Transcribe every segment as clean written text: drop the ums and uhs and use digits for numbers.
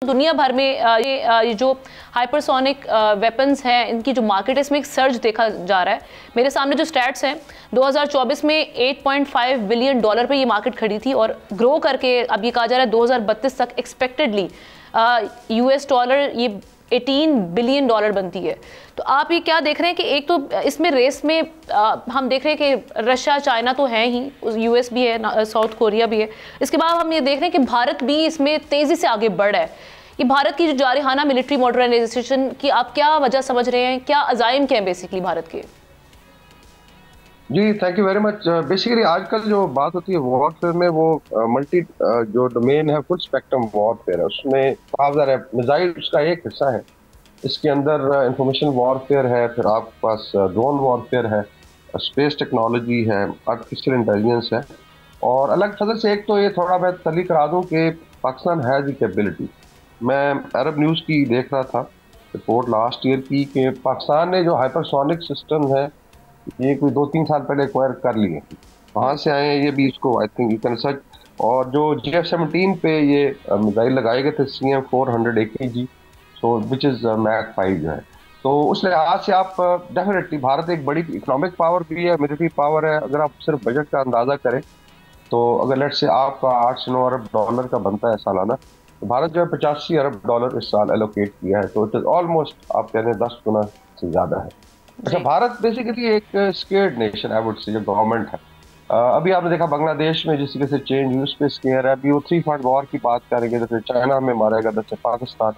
दुनिया भर में ये जो हाइपरसोनिक वेपन्स हैं, इनकी जो मार्केट है, इसमें एक सर्ज देखा जा रहा है। मेरे सामने जो स्टैट्स हैं, 2024 में 8.5 बिलियन डॉलर पे ये मार्केट खड़ी थी और ग्रो करके अब ये कहा जा रहा है 2032 तक एक्सपेक्टेडली US डॉलर ये 18 बिलियन डॉलर बनती है। तो आप ये क्या देख रहे हैं कि एक तो इसमें रेस में हम देख रहे हैं कि रशिया चाइना तो है ही, US भी है, साउथ कोरिया भी है। इसके बाद हम ये देख रहे हैं कि भारत भी इसमें तेज़ी से आगे बढ़ रहा है। ये भारत की जो जारहाना मिलिट्री मॉडर्नाइजेशन की आप क्या वजह समझ रहे हैं, क्या अज़ाइम क्या है बेसिकली भारत के? जी thank you very much. Basically आजकल जो बात होती है वॉरफेयर में, वो मल्टी जो डोमेन है, फुल स्पेक्ट्रम वॉरफेयर है। उसमें काफी है, मिसाइल उसका एक हिस्सा है। इसके अंदर इंफॉर्मेशन वॉरफेयर है, फिर आपके पास ड्रोन वॉरफेयर है, स्पेस टेक्नोलॉजी है, आर्टिफिशियल इंटेलिजेंस है। और अलग फजल से एक तो ये थोड़ा मैं तली करा दूं कि पाकिस्तान हैज़ द कैपेबिलिटी। मैं अरब न्यूज़ की देख रहा था रिपोर्ट लास्ट ईयर की कि पाकिस्तान ने जो हाइपरसोनिक सिस्टम है ये कोई 2-3 साल पहले एक्वायर कर लिए। कहाँ से आए हैं ये भी इसको I think you can search. और जो GF-17 पे ये मिसाइल लगाए गए थे CM-400 AKG, so which is Mac 5 जो है, तो उस लिहाज से आप डेफिनेटली भारत एक बड़ी इकोनॉमिक पावर भी है, मिलिट्री पावर है। अगर आप सिर्फ बजट का अंदाज़ा करें तो अगर लेट से आपका 8 से 9 अरब डॉलर का बनता है सालाना, तो भारत जो है 85 अरब डॉलर इस साल एलोकेट किया है। तो इट इज़ ऑलमोस्ट आप कह रहे हैं 10 गुना से ज़्यादा है। अच्छा, भारत बेसिकली एक स्केयर्ड नेशन है, वुड से जो गवर्नमेंट है। अभी आपने देखा बांग्लादेश में जिस तरीके से चेंज हुई, उस पर स्केयर है। अभी वो 3 फ्रंट वॉर की बात करेंगे, जैसे चाइना में मारेगा, जैसे पाकिस्तान।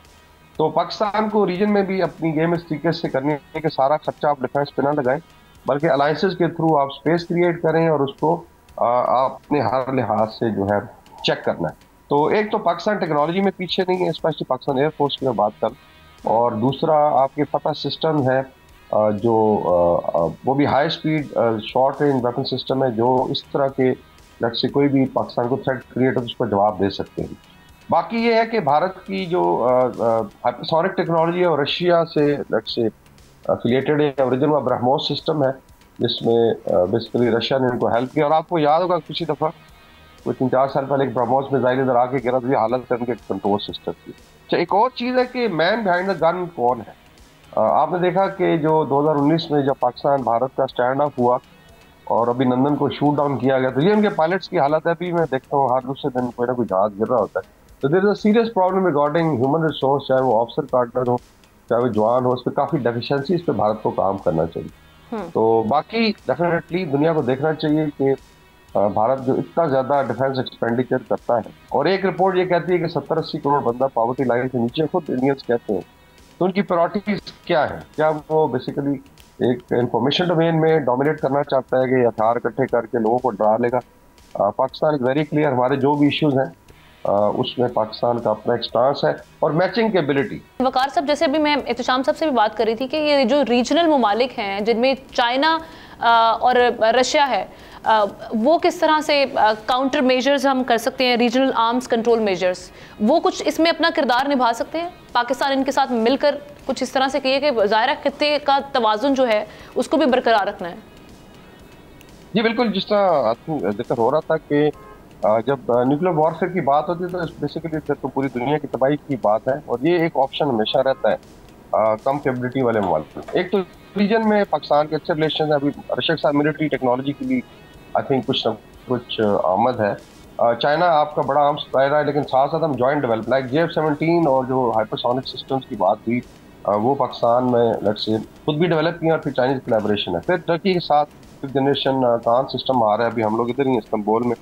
तो पाकिस्तान को रीजन में भी अपनी गेम इस तरीके से करनी है कि सारा खर्चा आप डिफेंस पे ना लगाएं, बल्कि अलायंसेस के थ्रू आप स्पेस क्रिएट करें और उसको आपने हर लिहाज से जो है चेक करना है। तो एक तो पाकिस्तान टेक्नोलॉजी में पीछे नहीं है, स्पेशली पाकिस्तान एयरफोर्स की मैं बात कर, और दूसरा आपके फतह सिस्टम है जो वो भी high speed short range weapon system है, जो इस तरह के लट से कोई भी पाकिस्तान को थ्रेट क्रिएट हो तो उसको जवाब दे सकते हैं। बाकी ये है कि भारत की जो हाइपरसोनिक टेक्नोलॉजी है और रशिया से लट से एफिलिएटेड है। ओरिजिन में ब्रह्मोस सिस्टम है जिसमें बेसिकली रशिया ने उनको हेल्प किया। और आपको याद होगा किसी दफ़ा कोई 3-4 साल पहले एक ब्रह्मोस मिसाइल इधर आके गिरा, तो ये हालत है उनके कंट्रोल सिस्टम की। अच्छा, एक और चीज़ है कि मैन बिहाइंड द गन कौन है। आपने देखा कि जो 2019 में जब पाकिस्तान भारत का स्टैंड अप हुआ और अभिनंदन को शूट डाउन किया गया, तो ये उनके पायलट्स की हालत है। अभी मैं देखता हूँ हर दूसरे दिन कोई ना कोई जहाज गिर रहा होता है। तो there is a serious problem regarding human resource, चाहे वो ऑफिसर पार्टनर हो, चाहे वो जवान हो, उस पर काफ़ी डेफिशिएंसी, इस पर भारत को काम करना चाहिए। तो बाकी डेफिनेटली दुनिया को देखना चाहिए कि भारत जो इतना ज़्यादा डिफेंस एक्सपेंडिचर करता है, और एक रिपोर्ट ये कहती है कि 70-80 करोड़ बंदा पॉवर्टी लाइन से नीचे, खुद इंडियंस कहते हैं। तो उनकी प्रायोरिटीज क्या है? क्या वो बेसिकली एक इंफॉर्मेशन डोमेन में डोमिनेट करना चाहता है कि हथियार इकट्ठे करके लोगों को डरा लेगा? पाकिस्तान इज वेरी क्लियर, हमारे जो भी इश्यूज हैं उसमें पाकिस्तान का अपना एक स्टांस है और मैचिंग के एबिलिटी। वकार साहब, जैसे अभी मैं एहतशाम साहब से भी बात कर रही थी कि ये जो रीजनल ममालिक हैं जिनमें चाइना और रशिया है, वो किस तरह से काउंटर मेजर्स हम कर सकते हैं, रीजनल आर्म्स कंट्रोल मेजर्स, वो कुछ इसमें अपना किरदार निभा सकते हैं? पाकिस्तान इनके साथ मिलकर कुछ इस तरह से कहिए कि ज़ाहिर खित्ते का तवाज़ुन जो है उसको भी बरकरार रखना है। जी बिल्कुल, जिस तरह जिक्र हो रहा था कि जब न्यूक्लियर वॉरफेयर की बात होती है तो बेसिकली फिर तो पूरी दुनिया की तबाही की बात है, और ये एक ऑप्शन हमेशा रहता है कम कैपेबिलिटी वाले ममालिक। एक तो रीजन में पाकिस्तान के अच्छे रिलेशन है, अभी रशिया के साथ मिलिट्री टेक्नोलॉजी की भी आई थिंक कुछ न कुछ आमद है। चाइना आपका बड़ा आर्म सप्लायर है, लेकिन साथ साथ हम जॉइंट डेवलप लाइक JF-17 और जो हाइपरसोनिक सिस्टम्स की बात हुई, वो पाकिस्तान में लेट्स से खुद भी डेवलप किया, और फिर चाइनीज कोलैबोरेशन है। फिर टर्की के साथ फिफ्थ जनरेशन कान सिस्टम आ रहा है, अभी हम लोग इधर ही इस्तांबुल में,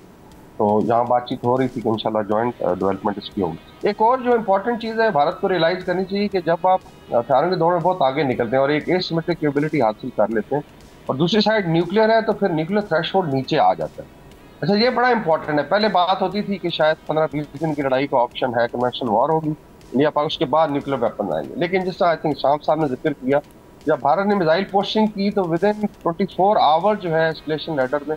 तो यहाँ बातचीत हो रही थी कि इंशाल्लाह जॉइंट डेवलपमेंट इसकी होगी। एक और जो इम्पोर्टेंट चीज़ है, भारत को रियलाइज़ करनी चाहिए कि जब आप हथियारों के दौर में बहुत आगे निकलते हैं और एक एसिमेट्रिक कैपेबिलिटी हासिल कर लेते हैं, और दूसरी साइड न्यूक्लियर है, तो फिर न्यूक्लियर थ्रेशोल्ड नीचे आ जाता है। अच्छा, ये बड़ा इंपॉर्टेंट है। पहले बात होती थी कि शायद 15-20 दिन की लड़ाई का ऑप्शन है, कमर्शियल वॉर होगी या पाक, उसके बाद न्यूक्लियर वेपन आएंगे। लेकिन जिस तरह आई थिंक शाम साहब ने जिक्र किया, जब भारत ने मिसाइल पोस्टिंग की तो विद इन 24 आवर जो है एस्केलेशन लेडर में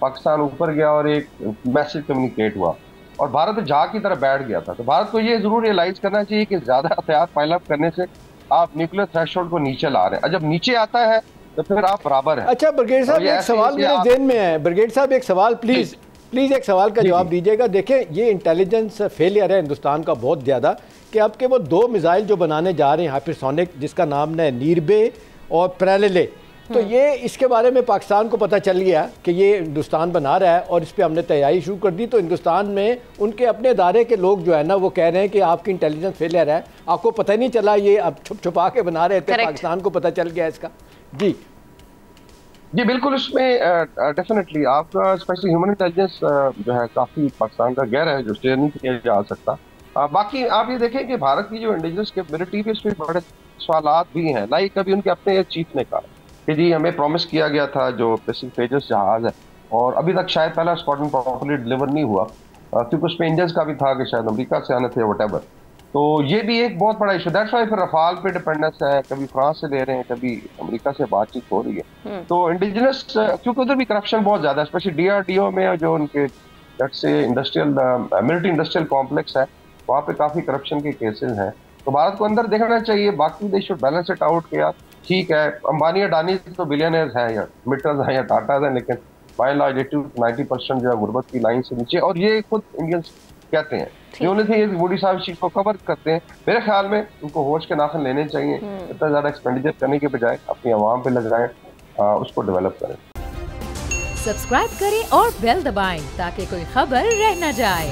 पाकिस्तान ऊपर गया और एक मैसेज कम्युनिकेट हुआ, और भारत जहाँ की तरह बैठ गया था। तो भारत को ये जरूर रियलाइज करना चाहिए कि ज्यादा हथियार पाइल अप करने से आप न्यूक्लियर थ्रेशोल्ड को नीचे ला रहे हैं, और जब नीचे आता है तो फिर आप बराबर है। अच्छा ब्रिगेड साहब, एक सवाल मेरे ज़हन में है। ब्रिगेड साहब, एक सवाल प्लीज एक सवाल का जवाब दीजिएगा। देखें, ये इंटेलिजेंस फेलियर है हिंदुस्तान का बहुत ज़्यादा, कि अब के वो 2 मिसाइल जो बनाने जा रहे हैं हाइपरसोनिक, जिसका नाम है नीरबे और प्रेलेले, तो ये इसके बारे में पाकिस्तान को पता चल गया कि ये हिंदुस्तान बना रहा है और इस पर हमने तैयारी शुरू कर दी। तो हिंदुस्तान में उनके अपने अदारे के लोग जो है ना, वो कह रहे हैं कि आपकी इंटेलिजेंस फेलियर है, आपको पता ही नहीं चला, ये अब छुप छुपा के बना रहे थे, पाकिस्तान को पता चल गया इसका। जी जी बिल्कुल, इसमें डेफिनेटली आपका स्पेशली ह्यूमन इंटेलिजेंस जो है काफ़ी पाकिस्तान का गहरा है, जो शेयर नहीं किया जा सकता। बाकी आप ये देखें कि भारत की जो इंडिजिनस कैपेबिलिटी पे इसमें बड़े सवालात भी हैं। लाइक अभी उनके अपने चीफ ने कहा कि जी हमें प्रॉमिस किया गया था जो पैसिफिक तेजस जहाज है, और अभी तक शायद पहला स्क्वाड्रन प्रॉपर्ली डिलीवर नहीं हुआ, क्योंकि उसमें इंजन का भी था कि शायद अमेरिका से आने थे वटेवर। तो ये भी एक बहुत बड़ा इशू, दैट्स व्हाई फिर रफाल पे डिपेंडेंस है, कभी फ्रांस से ले रहे हैं, कभी अमेरिका से बातचीत हो रही है। तो इंडिजिनस, क्योंकि उधर भी करप्शन बहुत ज्यादा है, स्पेशली DRDO में जो उनके से इंडस्ट्रियल मिलिट्री इंडस्ट्रियल कॉम्प्लेक्स है, वहाँ पे काफी करप्शन के केसेस हैं। तो भारत को अंदर देखना चाहिए, बाकी they should balance it out किया। ठीक है, अंबानी अडानी तो बिलियनर्स हैं या मिटर्स हैं या टाटाज हैं, लेकिन बाय लार्ज 80-90% जो है गुर्बत की लाइन से नीचे, और ये खुद इंडियंस कहते हैं। जो नहीं मोदी साहब इस चीज को कवर करते हैं, मेरे ख्याल में उनको होश के नाखन लेने चाहिए। इतना ज्यादा एक्सपेंडिचर करने के बजाय अपनी आवाम पे लगाएं, उसको डेवलप करें। सब्सक्राइब करें और बेल दबाएं ताकि कोई खबर रह न जाए।